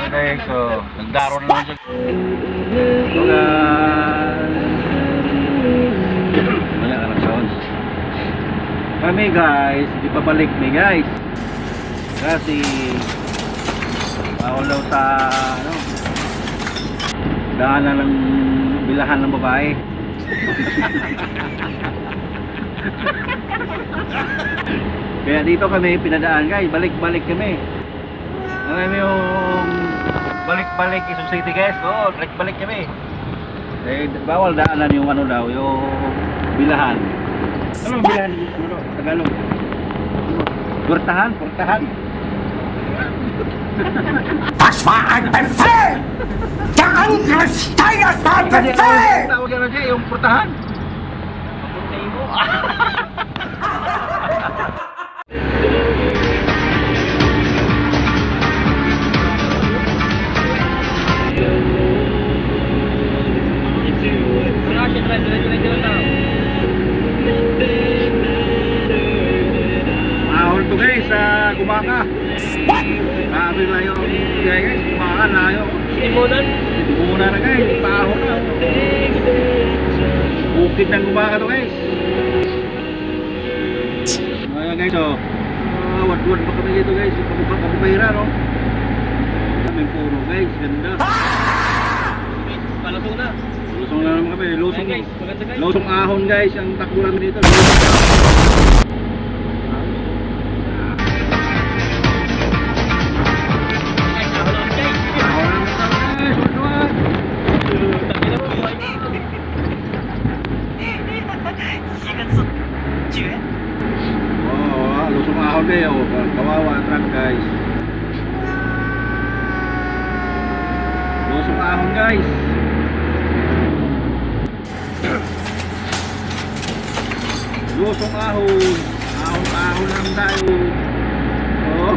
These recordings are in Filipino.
guys, so nagdaro na lang siya. So wala ka ng sounds. Kami guys, hindi pa balik ni guys. Kasi bawal daw sa ano, daanan ng bilahan ng babae. Kaya dito kami pinadaan guys, balik-balik kami. Alam mo yung balik-balik Quezon City guys, oh, balik-balik kami. Eh, bawal daanan yung ano daw, yung bilahan. Anong bilahan? Ano? Tagalog? Portahan? Portahan? Das war ein Befehl! Der Angriff Steigers war ein Befehl! Tawag yan na yung portahan. Mahal to guys sa Gumaka. Grabe na yung guys, Gumaka na yung Timunan na guys, paho na. Bukid ng Gumaka to guys. Ayan guys, oh. Wad-wad pa kami dito guys, kapupahira no. Kami puro guys, ganda. Palusong na. Lusong na naman kami, lusong ahon guys, ang takbo namin dito. Lusong ahon kayo, kawawa ang truck guys. Lusong ahon guys. Lusong ahon. Ahon lang tayo. Oh.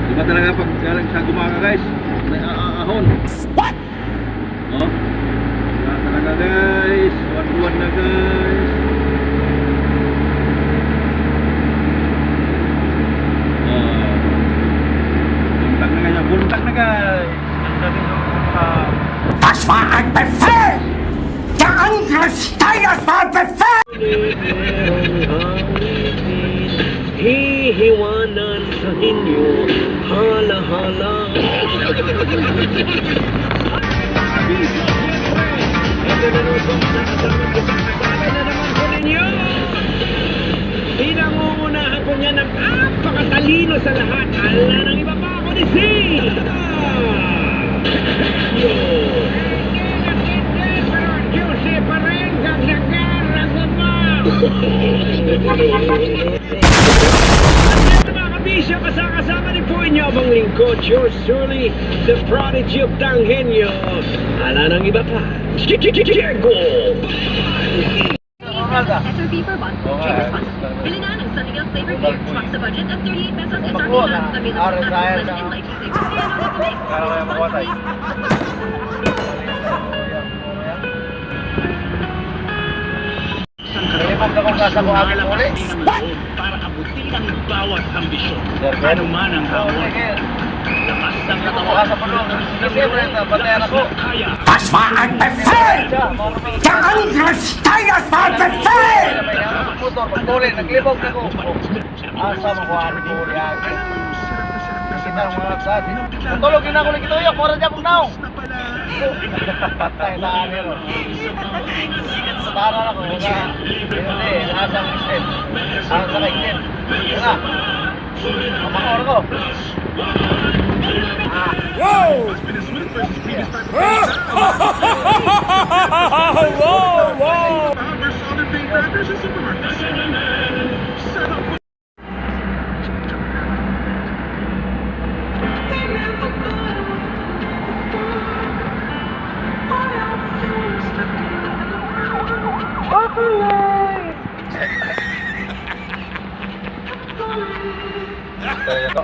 Diba talaga pag galing sa Gumaka guys, may ahon. What? Oh. Diba talaga guys, wad-wad na guys. Buntag na guys. Das war ein Befehl! Der Angriff Steigers war ein Befehl! Hihiwanan sa inyo, hala-hala. Ito na nung sa kasamang kasama na naman ko ninyo. Pinangungunahan ko niya ng napakatalino sa lahat. Ala ng iba pa ako ni C. Mga kasama ni po inyo abang lingkod, yours truly, the prodigy of Tanghenyo. Ala ng iba pa, Diego! SRP per month, trade responsibly. Bili na ng Sunny Milk flavored beer, truck sa budget at 38 pesos SRP lang. Available na Brooklyn and Lychee flavors. Kaya no need to mix. Trade responsibly. Nalipat na kung kasa ko akin uli. Para abutin ang bawat ambisyon. Ano man ang hamon. Lakas ng katawan. Kasa po doon. Kasi batayan ako. Das war ein Befehl! Der Angriff Steigers war ein Befehl! Motor, pagtuli, naglibog na ko. Asa mo ko ano ko yan. Kasi na mga nagsadi. Matulog yun ako lang ito yung. Mura dyan kong naong. Patay na anil. Para na ko. Hindi, nasa ang isip. Ang sa kaigin. Yun na. Mamakor ko. Wow! Wow! Kaya to.